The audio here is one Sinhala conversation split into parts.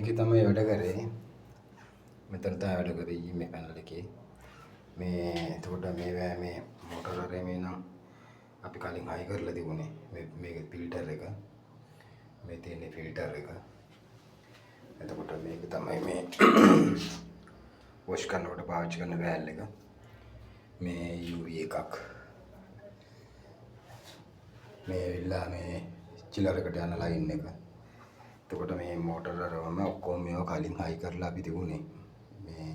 මේකේ තමයි වැඩ කරේ. මෙතන තමයි වැඩ කරේ මේ පැනල් එකේ. මේ එතකොට මේ මොටර් එකේ මේ නම් අපි කලින් හයි කරලා තිබුණේ. මේක ෆිල්ටර් එක. මේ තියෙන ෆිල්ටර් එක. එතකොට මේක තමයි මේ වොෂ් කරනකොට පාවිච්චි කරන වැල් එක. මේ UV එකක්. මේ ඇවිල්ලා මේ චිලර් එකට යන ලයින් එක. එතකොට මේ මෝටර් අරවම ඔක්කොම මේවා කලින් හයි කරලා අපි තිබුණේ. මේ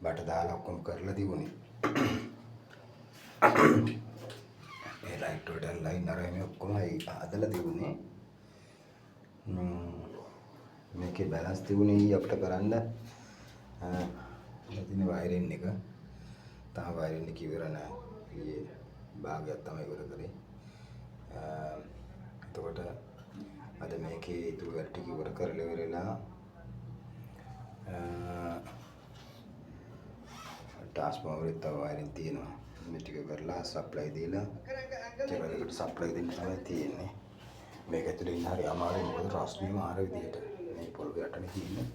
බට දාලා ඔක්කොම කරලා තිබුණේ. මේ ලයිට් වලට ලයින් අරගෙන ඔක්කොම හදලා තිබුණේ. මේකේ බැලන්ස් තිබුණේ අපිට කරන්න තියෙන වයරින් එක. තාම වයරින් එක ඉවර නැහැ. ඊයේ භාගයක් තමයි ඉවර කරේ. එතකොට අද මේකේ ඉතුරු වැඩ ටික ඉවර කරලා ඉවරලා ට්‍රාන්ස්ෆෝමර් එක තව වයරින් තියෙනවා. මේ ටික කරලා සප්ලයි දීලා ඒකට සප්ලයි දෙන්න තමයි තියෙන්නේ. මේක ඇතුලේ ඉන්න හරි අමාරුයි. මොකද රස්නියම ආර විදියට මේ පොළොව යටනේ තියෙන්නේ.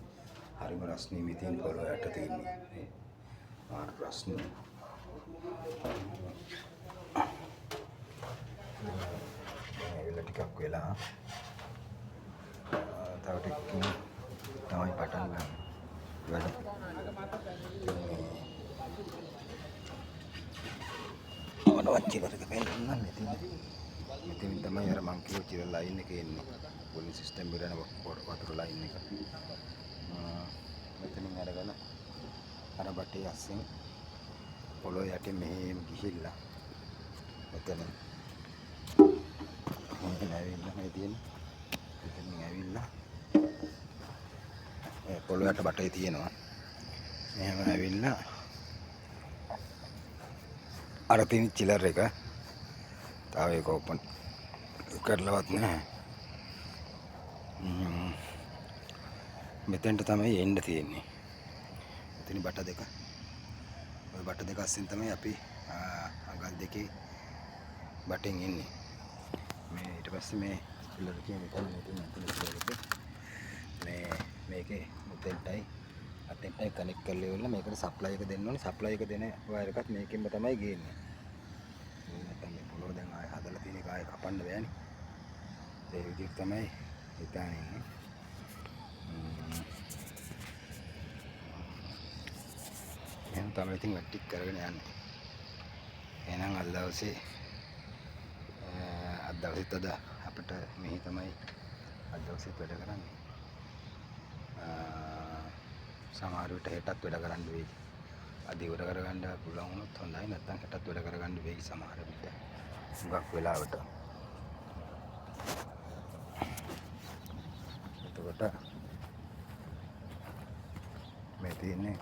හරිම රස්නිය මේ තියෙන පොළොව යට තියෙන්නේ. ආර රස්නිය. මේක ටිකක් වෙලා තව ටිකකින් තමයි පටන් ගන්න. වැඩ. මොනවද චිලර් එක පෙන්නන්න මෙතන තමයි අර මං කියව චිලර් ලයින් එකේ එන්නේ. පොලිස් සිස්ටම් වල යන වතුර ලයින් එක. මෙතනින් අරගෙන අර බටේ අස්සෙන් පොළොව යටින් මෙහෙම ගිහිල්ලා මෙතන ඇවිල්ලා මේ තියෙන මෙතනින් ඇවිල්ලා මේ පොළොව යට බටේ තියෙනවා. මෙහෙම ඇවිල්ලා අර තියෙන චිලර් එක තාම ඒක ඕපන් කරලවත් නැහැ. මෙතෙන්ට තමයි එන්න තියෙන්නේ. මෙතන බට දෙක. ওই බට දෙක අස්සෙන් තමයි අපි අඟල් දෙකේ බටෙන් එන්නේ. මේ ඊට පස්සේ මේ චිලර් එකේ මෙතන මේකේ මෙතෙන්ටයි අතෙන්ටයි කනෙක්ට් කරලා ඉවරලා මේකට සප්ලයි එක දෙන්න ඕනේ. සප්ලයි එක දෙන වයර් එකත් මේකෙන්ම තමයි ගේන්නේ. නැත්නම් මේ පොළොව දැන් ආයෙ හදලා තියෙන එක ආයෙ කපන්න බෑනේ. ඒ විදිහට තමයි හිතාන ඉන්නේ. එහෙනම් තමයි ඉතින් වැට්ටික් කරගෙන යන්නේ. එහෙනම් අද දවසේ අපිට මෙහි තමයි අද දවසේ වැඩ කරන්නේ. සමහර විට හෙටත් වැඩ කරන්න වෙයි. අද ඉවර කරගන්න පුළුවන් වුණොත් හොඳයි. නැත්නම් හෙටත් වැඩ කරගන්න වෙයි සමහර විට. හුඟක් වෙලාවට. එතකොට මේ තියෙන්නේ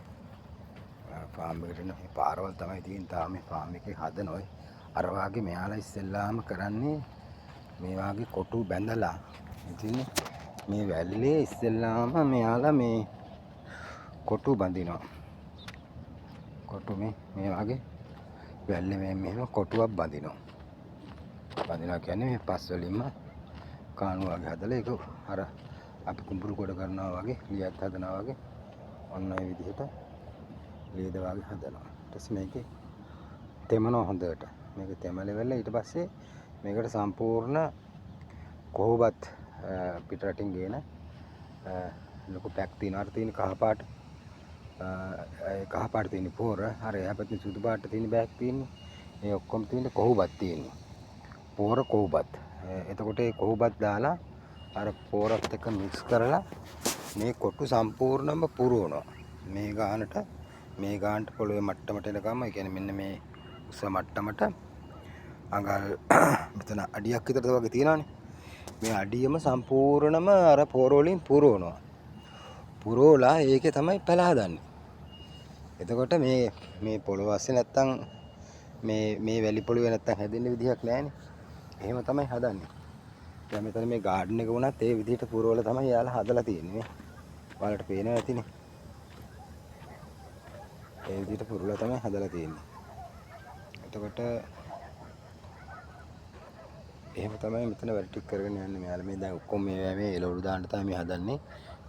ෆාම් එකට එන මේ පාරවල් තමයි තියෙන්නේ. තාම මේ ෆාම් එකේ හදනොයි. අර වාගේ මෙයාලා ඉස්සෙල්ලාම කරන්නේ මේ වාගේ කොටු බැඳලා. ඉතින් මේ වැල්ලේ ඉස්සෙල්ලාම මෙයාලා මේ කොටු බඳිනවා. කොටු මේ වගේ වැල්ලේ මෙහෙම කොටුවක් බඳිනවා. බඳිනවා කියන්නේ මේ පස් වලින්ම කාණු වගේ හදලා ඒක අර අපි කුඹුරු කොට කරනවා වගේ ලියත් හදනවා වගේ ඔන්න ඔය විදිහට ලීද වගේ හදනවා. ඊට පස්සේ මේකේ තෙමනවා හොඳට. මේක තෙමලෙවල ඊට පස්සේ මේකට සම්පූර්ණ කොහොබත් පිට රටින් ගේන ලොකු පැක් තියෙනවා. අර තියෙන කහ පාට තියෙන පොර අර එහා පැත්තේ සුදු පාට තියෙන බෑග් තියෙන්නේ. මේ ඔක්කොම තියෙන්නේ කොහොබත් තියෙන්නේ. පොර කොහොබත්. එතකොට ඒ කොහොබත් දාලා අර පොරත් එක්ක මික්ස් කරලා මේ කොටු සම්පූර්ණයෙන්ම පුරවනවා. මේ ගානට පොළවේ මට්ටමට එනකම් ඒ කියන්නේ මෙන්න මේ උස මට්ටමට අඟල් මෙතන අඩියක් විතර වගේ තියෙනවානේ. මේ අඩියම සම්පූර්ණම අර පොර වලින් පුරවනවා. පුරවලා ඒකේ තමයි පැල හදන්නේ. එතකොට මේ පොළොව ASCII නැත්තම් මේ වැලි පොළවේ නැත්තම් හැදෙන්න විදිහක් නැහැනේ. එහෙම තමයි හදන්නේ. දැන් මෙතන මේ ගාඩන් එක වුණත් ඒ විදිහට පුරවල තමයි යාලා හදලා තියෙන්නේ. ඔයාලට පේනවා ඇතිනේ. ඒ විදිහට පුරවලා තමයි හදලා තියෙන්නේ. එතකොට එහෙම තමයි මෙතන වැඩ ටික කරගෙන යන්නේ. මෙයාලා මේ දැන් ඔක්කොම මේ එළවලු දාන්න තමයි මේ හදන්නේ.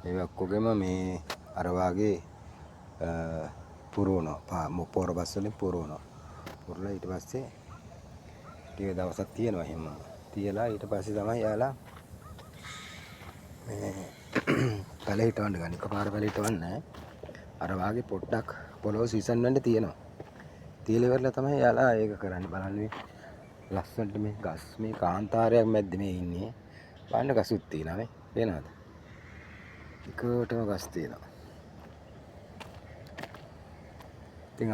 ඒ ඔක්කොගෙම මේ අර වාගේ පුරවනවා. පොර බස් වලින් පුරවනවා. පුරලා ඊට පස්සේ ටික දවසක් තියනවා එහෙම. තියලා ඊට පස්සේ තමයි යාලා මේ පැල හිටවන්න ගන්න. එකපාර පැල හිටවන්නේ නැහැ. අර වාගේ පොඩ්ඩක් පොළොව සීසන් වෙන්න තියෙනවා. තියලා ඉවරලා තමයි යාලා ඒක කරන්නේ. බලන්න මේ ලස්සනට මේ ගස් මේ කාන්තාරයක් මැද්ද මේ ඉන්නේ. බලන්න ගසුත් තියෙනවා මේ. පේනවද? එකටම ගස් තියෙනවා. ඉතින්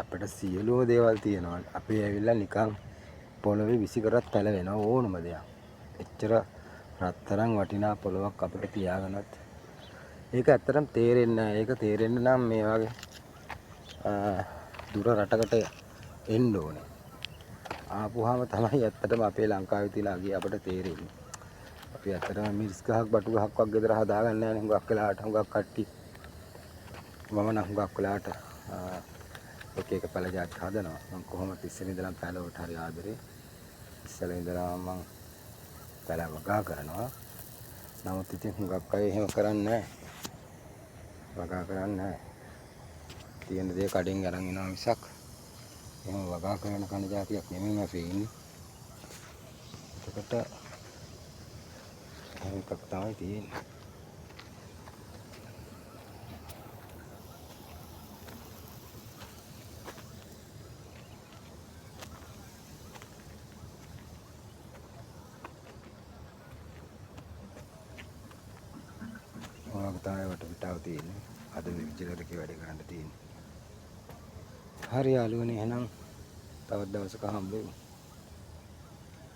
අපිට සියලුම දේවල් තියෙනවා. අපි ඇවිල්ලා නිකන් පොළොවේ විසි කරත් පැලවෙනවා ඕනම දෙයක්. එච්චර රත්තරන් වටිනා පොළොවක් අපිට තියාගනත් ඒක ඇත්තටම තේරෙන්නේ නැහැ. ඒක තේරෙන්න නම් මේ වගේ දුර රටකට එන්න ඕනේ. ආපුවාම තමයි ඇත්තටම අපේ ලංකාවේ තියලා ගියේ අපිට තේරෙන්නේ. අපි ඇත්තටම මිරිස් ගහක් බටු ගහක් වගේ ගෙදර හදාගන්න නැහැ නේ. හුඟක් වෙලාවට හුඟක් කට්ටිය මම නම් හුඟක් වෙලාවට එක පැල ජාති හදනවා. මම කොහොමද ඉස්සෙල්ලා ඉඳලා පැලවට හරි ආදරේ. ඉස්සෙල්ලා ඉඳලා මම පැල වගා කරනවා. නමුත් ඉතින් හුඟක් අය එහෙම කරන්නේ නැහැ. වගා කරන්නේ නැහැ. තියෙන දේ කඩෙන් අරන් එනවා මිසක් එහෙම වගා කරන කන જાතියක් නෙමෙයි අපි ඉන්නේ. එතකොට එහෙම එකක් තමයි තියෙන්නේ. ඔයාගේ තමයි වටපිටාව තියෙන්නේ. අද විජිලරකේ වැඩ කරන්න තියෙන්නේ. හරි යාළුවනේ එහෙනම් තවත් දවසක හම්බෙමු.